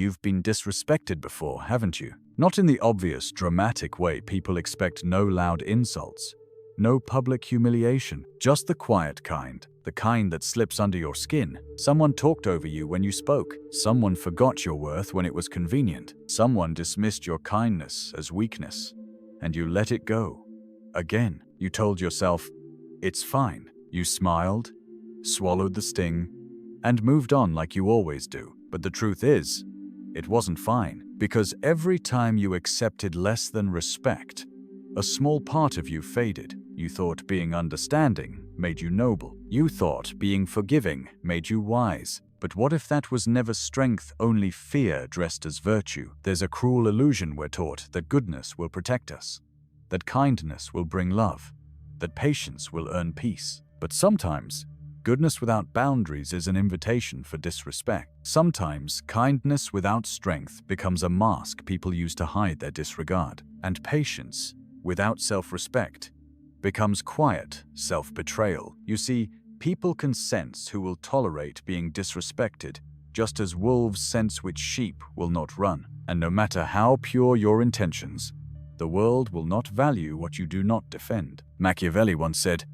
You've been disrespected before, haven't you? Not in the obvious, dramatic way people expect. No loud insults, no public humiliation, just the quiet kind, the kind that slips under your skin. Someone talked over you when you spoke. Someone forgot your worth when it was convenient. Someone dismissed your kindness as weakness, and you let it go. Again, you told yourself, "It's fine." You smiled, swallowed the sting, and moved on like you always do. But the truth is, it wasn't fine, because every time you accepted less than respect, a small part of you faded. You thought being understanding made you noble. You thought being forgiving made you wise. But what if that was never strength, only fear dressed as virtue? There's a cruel illusion we're taught that goodness will protect us, that kindness will bring love, that patience will earn peace. But sometimes, goodness without boundaries is an invitation for disrespect. Sometimes, kindness without strength becomes a mask people use to hide their disregard. And patience without self-respect becomes quiet self-betrayal. You see, people can sense who will tolerate being disrespected, just as wolves sense which sheep will not run. And no matter how pure your intentions, the world will not value what you do not defend. Machiavelli once said,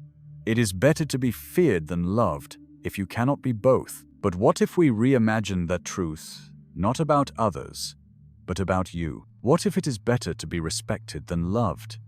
"It is better to be feared than loved if you cannot be both." But what if we reimagine that truth, not about others, but about you? What if it is better to be respected than loved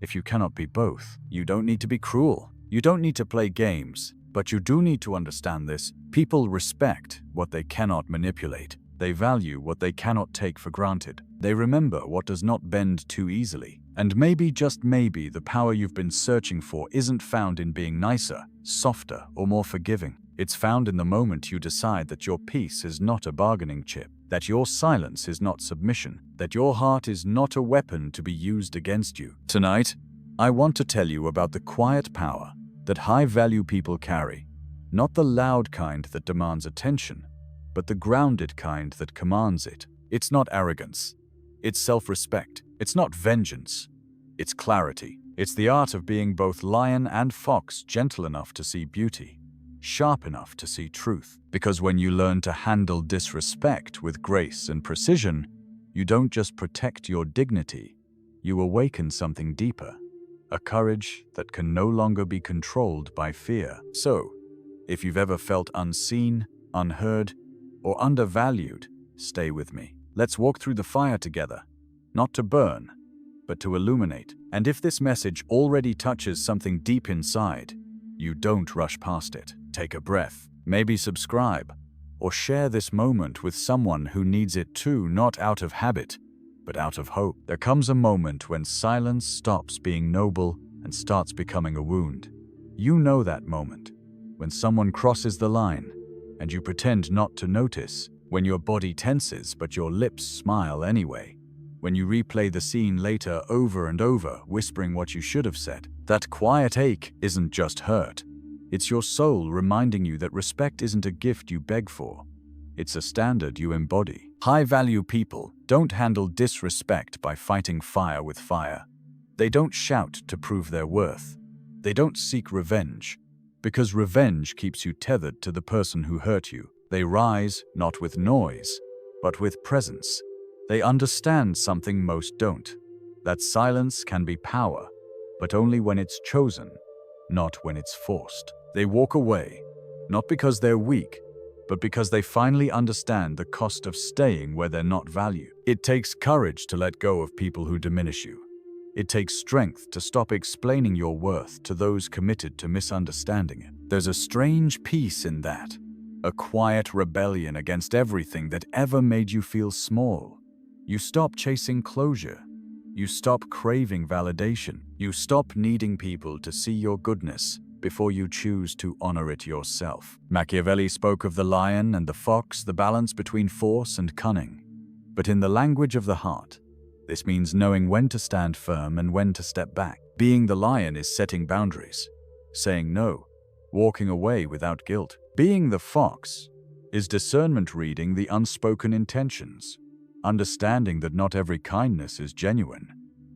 if you cannot be both? You don't need to be cruel. You don't need to play games. But you do need to understand this. People respect what they cannot manipulate. They value what they cannot take for granted. They remember what does not bend too easily. And maybe, just maybe, the power you've been searching for isn't found in being nicer, softer, or more forgiving. It's found in the moment you decide that your peace is not a bargaining chip, that your silence is not submission, that your heart is not a weapon to be used against you. Tonight, I want to tell you about the quiet power that high-value people carry. Not the loud kind that demands attention, but the grounded kind that commands it. It's not arrogance. It's self-respect. It's not vengeance. It's clarity. It's the art of being both lion and fox, gentle enough to see beauty, sharp enough to see truth. Because when you learn to handle disrespect with grace and precision, you don't just protect your dignity, you awaken something deeper, a courage that can no longer be controlled by fear. So, if you've ever felt unseen, unheard, or undervalued, stay with me. Let's walk through the fire together, not to burn, but to illuminate. And if this message already touches something deep inside, you don't rush past it. Take a breath, maybe subscribe, or share this moment with someone who needs it too, not out of habit, but out of hope. There comes a moment when silence stops being noble and starts becoming a wound. You know that moment, when someone crosses the line, and you pretend not to notice, when your body tenses but your lips smile anyway, when you replay the scene later over and over, whispering what you should have said. That quiet ache isn't just hurt. It's your soul reminding you that respect isn't a gift you beg for. It's a standard you embody. High-value people don't handle disrespect by fighting fire with fire. They don't shout to prove their worth. They don't seek revenge, because revenge keeps you tethered to the person who hurt you. They rise not with noise, but with presence. They understand something most don't, that silence can be power, but only when it's chosen, not when it's forced. They walk away, not because they're weak, but because they finally understand the cost of staying where they're not valued. It takes courage to let go of people who diminish you. It takes strength to stop explaining your worth to those committed to misunderstanding it. There's a strange peace in that, a quiet rebellion against everything that ever made you feel small. You stop chasing closure. You stop craving validation. You stop needing people to see your goodness before you choose to honor it yourself. Machiavelli spoke of the lion and the fox, the balance between force and cunning. But in the language of the heart, this means knowing when to stand firm and when to step back. Being the lion is setting boundaries, saying no, walking away without guilt. Being the fox is discernment, reading the unspoken intentions, understanding that not every kindness is genuine,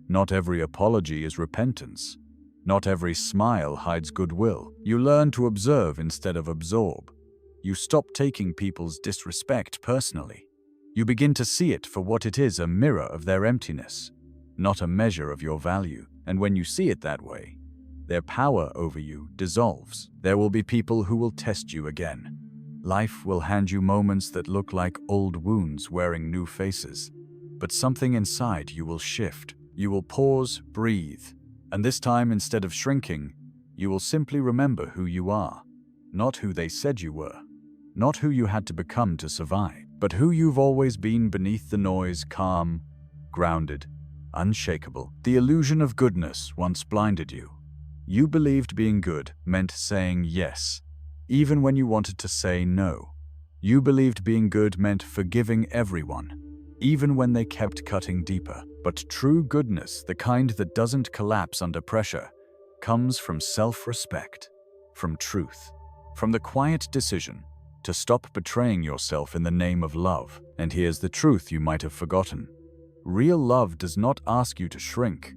not every apology is repentance, not every smile hides goodwill. You learn to observe instead of absorb. You stop taking people's disrespect personally. You begin to see it for what it is, a mirror of their emptiness, not a measure of your value. And when you see it that way, their power over you dissolves. There will be people who will test you again. Life will hand you moments that look like old wounds wearing new faces. But something inside you will shift. You will pause, breathe, and this time, instead of shrinking, you will simply remember who you are. Not who they said you were. Not who you had to become to survive, but who you've always been beneath the noise, calm, grounded, unshakable. The illusion of goodness once blinded you. You believed being good meant saying yes, even when you wanted to say no. You believed being good meant forgiving everyone, even when they kept cutting deeper. But true goodness, the kind that doesn't collapse under pressure, comes from self-respect, from truth, from the quiet decision to stop betraying yourself in the name of love. And here's the truth you might have forgotten. Real love does not ask you to shrink.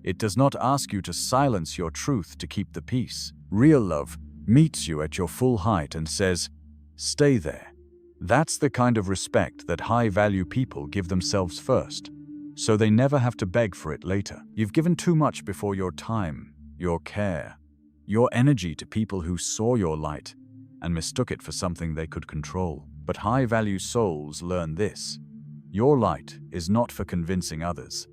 It does not ask you to silence your truth to keep the peace. Real love meets you at your full height and says, stay there. That's the kind of respect that high-value people give themselves first, so they never have to beg for it later. You've given too much before, your time, your care, your energy to people who saw your light and mistook it for something they could control. But high-value souls learn this. Your light is not for convincing others.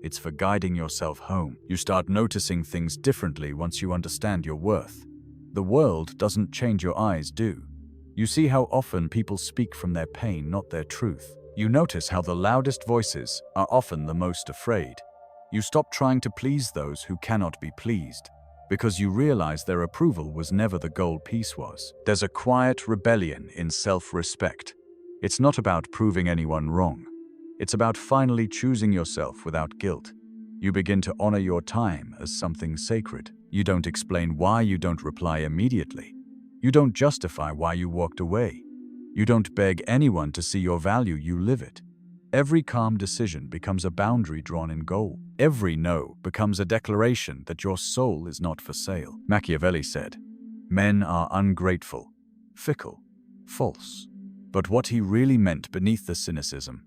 It's for guiding yourself home. You start noticing things differently once you understand your worth. The world doesn't change your eyes, do? You see how often people speak from their pain, not their truth. You notice how the loudest voices are often the most afraid. You stop trying to please those who cannot be pleased, because you realize their approval was never the goal, peace was. There's a quiet rebellion in self-respect. It's not about proving anyone wrong. It's about finally choosing yourself without guilt. You begin to honor your time as something sacred. You don't explain why you don't reply immediately. You don't justify why you walked away. You don't beg anyone to see your value, you live it. Every calm decision becomes a boundary drawn in gold. Every no becomes a declaration that your soul is not for sale. Machiavelli said, "Men are ungrateful, fickle, false." But what he really meant beneath the cynicism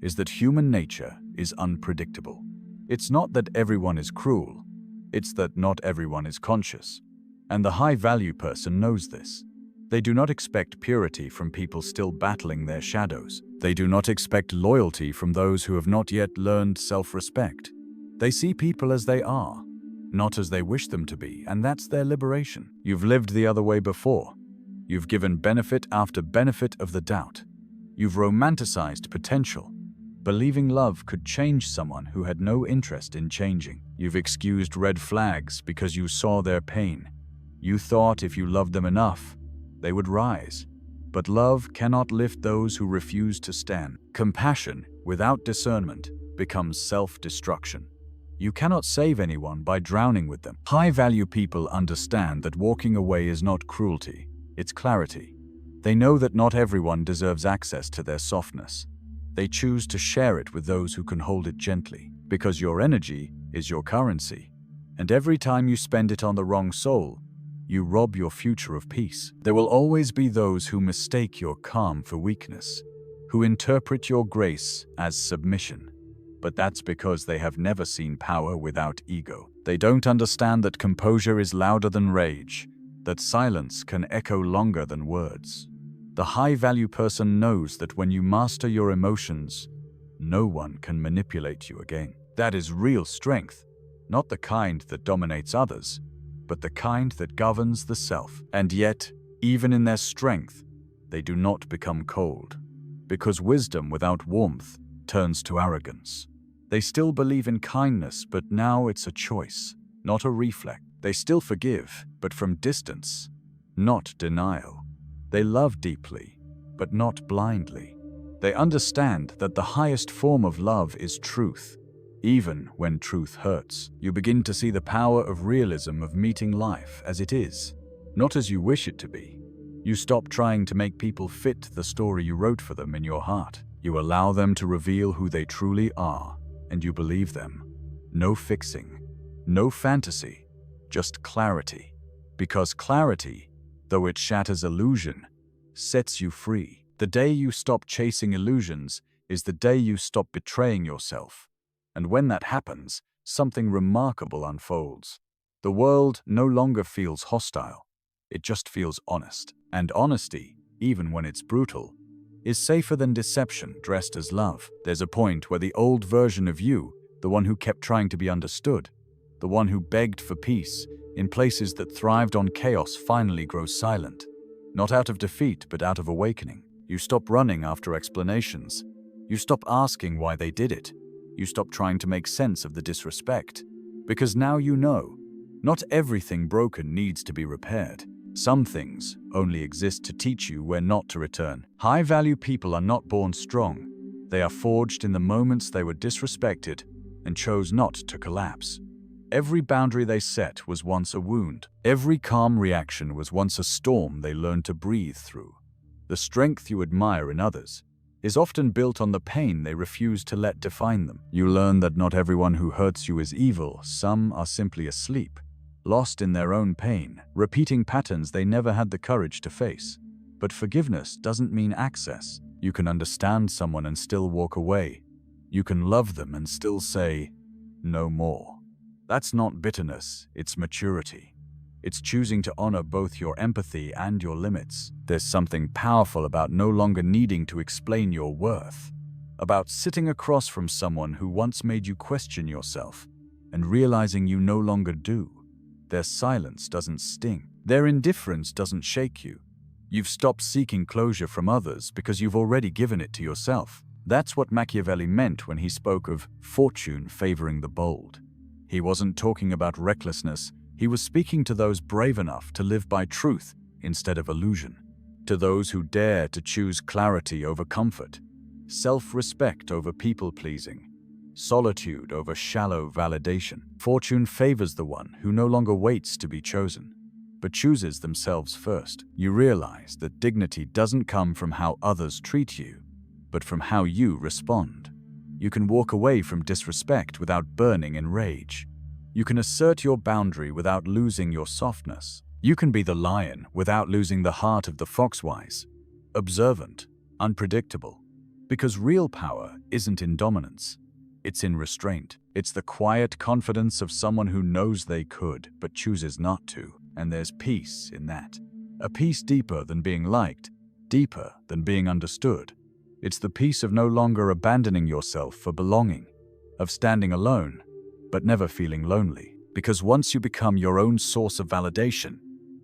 is that human nature is unpredictable. It's not that everyone is cruel, it's that not everyone is conscious. And the high-value person knows this. They do not expect purity from people still battling their shadows. They do not expect loyalty from those who have not yet learned self-respect. They see people as they are, not as they wish them to be, and that's their liberation. You've lived the other way before. You've given benefit after benefit of the doubt. You've romanticized potential, believing love could change someone who had no interest in changing. You've excused red flags because you saw their pain. You thought if you loved them enough, they would rise. But love cannot lift those who refuse to stand. Compassion without discernment becomes self-destruction. You cannot save anyone by drowning with them. High-value people understand that walking away is not cruelty, it's clarity. They know that not everyone deserves access to their softness. They choose to share it with those who can hold it gently, because your energy is your currency. And every time you spend it on the wrong soul, you rob your future of peace. There will always be those who mistake your calm for weakness, who interpret your grace as submission. But that's because they have never seen power without ego. They don't understand that composure is louder than rage, that silence can echo longer than words. The high-value person knows that when you master your emotions, no one can manipulate you again. That is real strength, not the kind that dominates others, but the kind that governs the self. And yet, even in their strength, they do not become cold, because wisdom without warmth turns to arrogance. They still believe in kindness, but now it's a choice, not a reflex. They still forgive, but from distance, not denial. They love deeply, but not blindly. They understand that the highest form of love is truth. Even when truth hurts, you begin to see the power of realism, of meeting life as it is, not as you wish it to be. You stop trying to make people fit the story you wrote for them in your heart. You allow them to reveal who they truly are, and you believe them. No fixing, no fantasy, just clarity. Because clarity, though it shatters illusion, sets you free. The day you stop chasing illusions is the day you stop betraying yourself. And when that happens, something remarkable unfolds. The world no longer feels hostile. It just feels honest. And honesty, even when it's brutal, is safer than deception dressed as love. There's a point where the old version of you, the one who kept trying to be understood, the one who begged for peace in places that thrived on chaos, finally grows silent. Not out of defeat, but out of awakening. You stop running after explanations. You stop asking why they did it. You stop trying to make sense of the disrespect. Because now you know, not everything broken needs to be repaired. Some things only exist to teach you where not to return. High-value people are not born strong. They are forged in the moments they were disrespected and chose not to collapse. Every boundary they set was once a wound. Every calm reaction was once a storm they learned to breathe through. The strength you admire in others is often built on the pain they refuse to let define them. You learn that not everyone who hurts you is evil. Some are simply asleep, lost in their own pain, repeating patterns they never had the courage to face. But forgiveness doesn't mean access. You can understand someone and still walk away. You can love them and still say, no more. That's not bitterness, it's maturity. It's choosing to honor both your empathy and your limits. There's something powerful about no longer needing to explain your worth, about sitting across from someone who once made you question yourself and realizing you no longer do. Their silence doesn't sting. Their indifference doesn't shake you. You've stopped seeking closure from others because you've already given it to yourself. That's what Machiavelli meant when he spoke of fortune favoring the bold. He wasn't talking about recklessness. He was speaking to those brave enough to live by truth instead of illusion, to those who dare to choose clarity over comfort, self-respect over people-pleasing, solitude over shallow validation. Fortune favors the one who no longer waits to be chosen, but chooses themselves first. You realize that dignity doesn't come from how others treat you, but from how you respond. You can walk away from disrespect without burning in rage. You can assert your boundary without losing your softness. You can be the lion without losing the heart of the foxwise, observant, unpredictable. Because real power isn't in dominance, it's in restraint. It's the quiet confidence of someone who knows they could, but chooses not to. And there's peace in that. A peace deeper than being liked, deeper than being understood. It's the peace of no longer abandoning yourself for belonging, of standing alone, but never feeling lonely. Because once you become your own source of validation,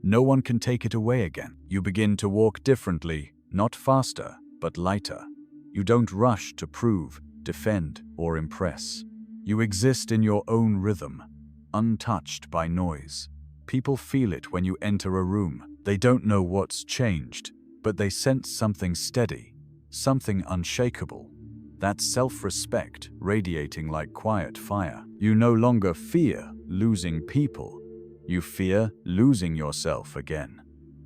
no one can take it away again. You begin to walk differently, not faster, but lighter. You don't rush to prove, defend, or impress. You exist in your own rhythm, untouched by noise. People feel it when you enter a room. They don't know what's changed, but they sense something steady, something unshakable. That's self-respect radiating like quiet fire. You no longer fear losing people. You fear losing yourself again.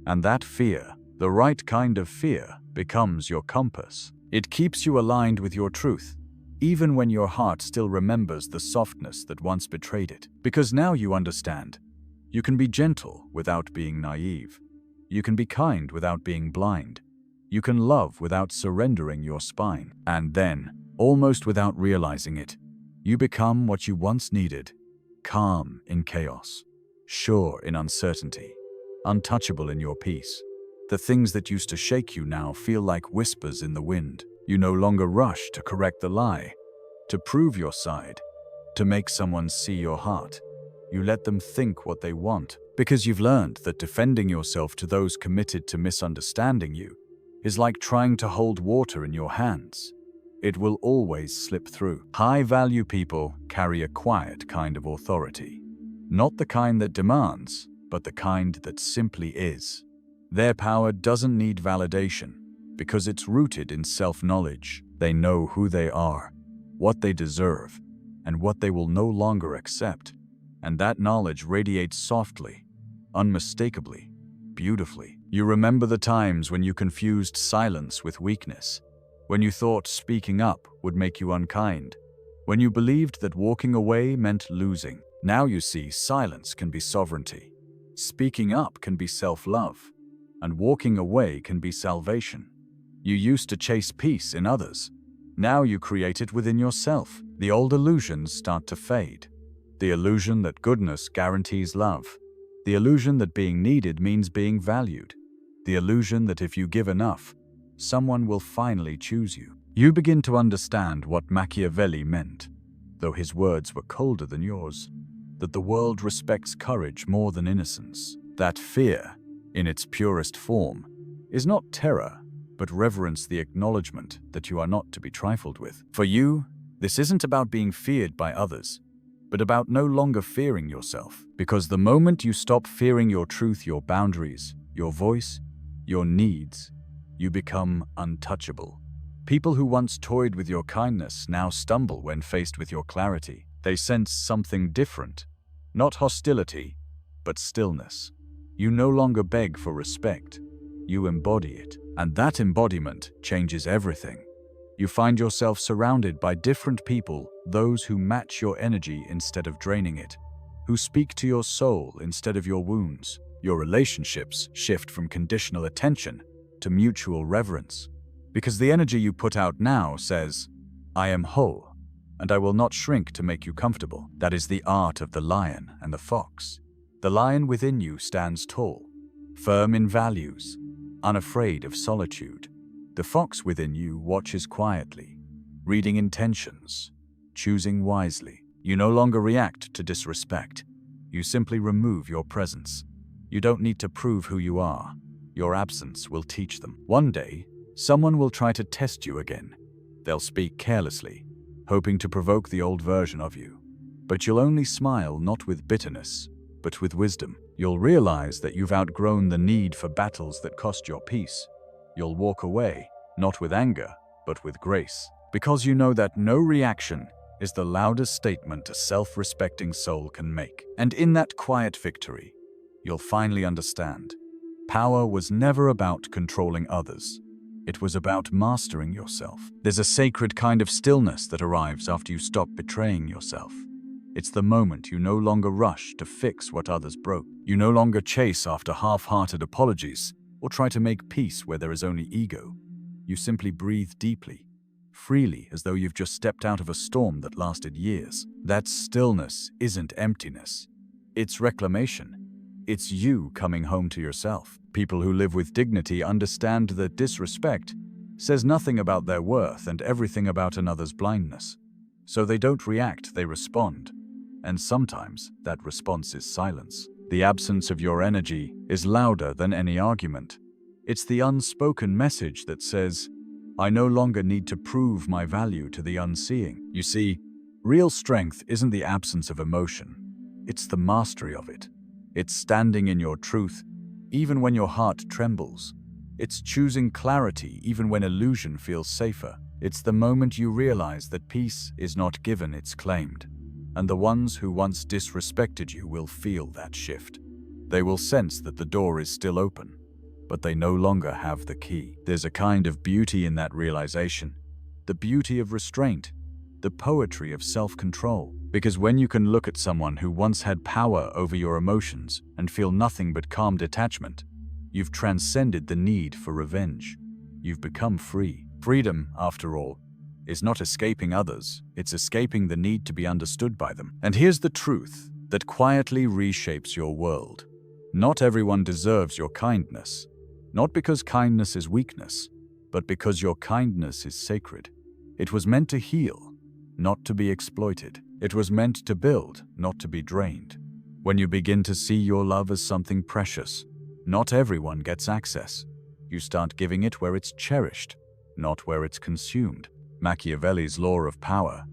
And that fear, the right kind of fear, becomes your compass. It keeps you aligned with your truth, even when your heart still remembers the softness that once betrayed it. Because now you understand. You can be gentle without being naive. You can be kind without being blind. You can love without surrendering your spine. And then, almost without realizing it, you become what you once needed: calm in chaos, sure in uncertainty, untouchable in your peace. The things that used to shake you now feel like whispers in the wind. You no longer rush to correct the lie, to prove your side, to make someone see your heart. You let them think what they want, because you've learned that defending yourself to those committed to misunderstanding you is like trying to hold water in your hands. It will always slip through. High-value people carry a quiet kind of authority. Not the kind that demands, but the kind that simply is. Their power doesn't need validation, because it's rooted in self-knowledge. They know who they are, what they deserve, and what they will no longer accept. And that knowledge radiates softly, unmistakably, beautifully. You remember the times when you confused silence with weakness, when you thought speaking up would make you unkind, when you believed that walking away meant losing. Now you see silence can be sovereignty, speaking up can be self-love, and walking away can be salvation. You used to chase peace in others. Now you create it within yourself. The old illusions start to fade. The illusion that goodness guarantees love. The illusion that being needed means being valued. The illusion that if you give enough, someone will finally choose you. You begin to understand what Machiavelli meant, though his words were colder than yours. That the world respects courage more than innocence. That fear, in its purest form, is not terror, but reverence, the acknowledgement that you are not to be trifled with. For you, this isn't about being feared by others, but about no longer fearing yourself. Because the moment you stop fearing your truth, your boundaries, your voice, your needs, you become untouchable. People who once toyed with your kindness now stumble when faced with your clarity. They sense something different, not hostility, but stillness. You no longer beg for respect, you embody it. And that embodiment changes everything. You find yourself surrounded by different people, those who match your energy instead of draining it, who speak to your soul instead of your wounds. Your relationships shift from conditional attention to mutual reverence, because the energy you put out now says, I am whole, and I will not shrink to make you comfortable. That is the art of the lion and the fox. The lion within you stands tall, firm in values, unafraid of solitude. The fox within you watches quietly, reading intentions, choosing wisely. You no longer react to disrespect. You simply remove your presence. You don't need to prove who you are. Your absence will teach them. One day, someone will try to test you again. They'll speak carelessly, hoping to provoke the old version of you. But you'll only smile, not with bitterness, but with wisdom. You'll realize that you've outgrown the need for battles that cost your peace. You'll walk away, not with anger, but with grace. Because you know that no reaction is the loudest statement a self-respecting soul can make. And in that quiet victory, you'll finally understand. Power was never about controlling others. It was about mastering yourself. There's a sacred kind of stillness that arrives after you stop betraying yourself. It's the moment you no longer rush to fix what others broke. You no longer chase after half-hearted apologies or try to make peace where there is only ego. You simply breathe deeply, freely, as though you've just stepped out of a storm that lasted years. That stillness isn't emptiness. It's reclamation. It's you coming home to yourself. People who live with dignity understand that disrespect says nothing about their worth and everything about another's blindness. So they don't react, they respond. And sometimes that response is silence. The absence of your energy is louder than any argument. It's the unspoken message that says, I no longer need to prove my value to the unseeing. You see, real strength isn't the absence of emotion. It's the mastery of it. It's standing in your truth, even when your heart trembles. It's choosing clarity, even when illusion feels safer. It's the moment you realize that peace is not given, it's claimed. And the ones who once disrespected you will feel that shift. They will sense that the door is still open, but they no longer have the key. There's a kind of beauty in that realization, the beauty of restraint, the poetry of self-control. Because when you can look at someone who once had power over your emotions and feel nothing but calm detachment, you've transcended the need for revenge. You've become free. Freedom, after all, is not escaping others, it's escaping the need to be understood by them. And here's the truth that quietly reshapes your world. Not everyone deserves your kindness, not because kindness is weakness, but because your kindness is sacred. It was meant to heal, not to be exploited. It was meant to build, not to be drained. When you begin to see your love as something precious, not everyone gets access. You start giving it where it's cherished, not where it's consumed. Machiavelli's law of power,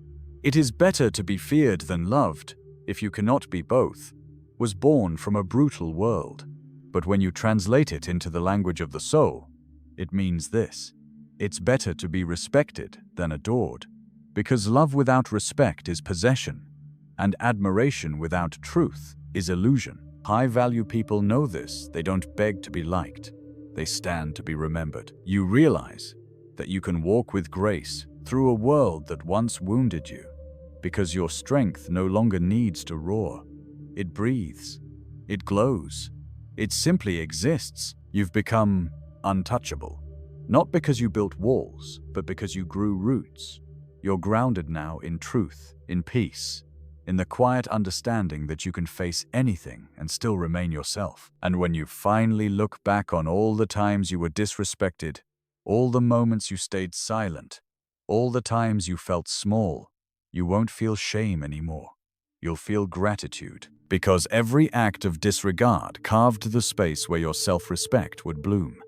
it is better to be feared than loved, if you cannot be both, was born from a brutal world. But when you translate it into the language of the soul, it means this: it's better to be respected than adored, because love without respect is possession, and admiration without truth is illusion. High-value people know this. They don't beg to be liked. They stand to be remembered. You realize that you can walk with grace through a world that once wounded you, because your strength no longer needs to roar. It breathes. It glows. It simply exists. You've become untouchable. Not because you built walls, but because you grew roots. You're grounded now in truth, in peace, in the quiet understanding that you can face anything and still remain yourself. And when you finally look back on all the times you were disrespected, all the moments you stayed silent, all the times you felt small, you won't feel shame anymore. You'll feel gratitude, because every act of disregard carved the space where your self-respect would bloom.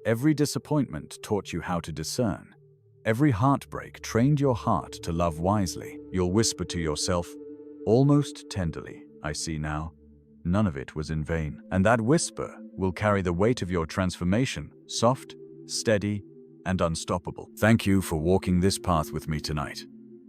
Every disappointment taught you how to discern. Every heartbreak trained your heart to love wisely. You'll whisper to yourself, almost tenderly, I see now, none of it was in vain. And that whisper will carry the weight of your transformation, soft, steady, and unstoppable. Thank you for walking this path with me tonight.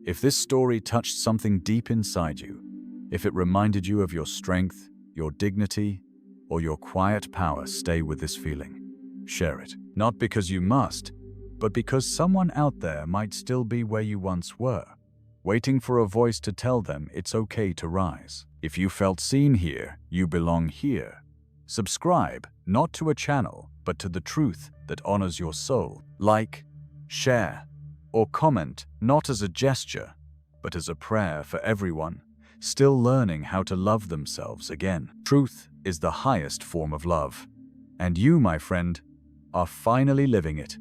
If this story touched something deep inside you, if it reminded you of your strength, your dignity, or your quiet power, stay with this feeling. Share it. Not because you must, but because someone out there might still be where you once were, waiting for a voice to tell them it's okay to rise. If you felt seen here, you belong here. Subscribe, not to a channel, but to the truth that honors your soul. Like, share, or comment, not as a gesture, but as a prayer for everyone still learning how to love themselves again. Truth is the highest form of love, and you, my friend, are finally living it.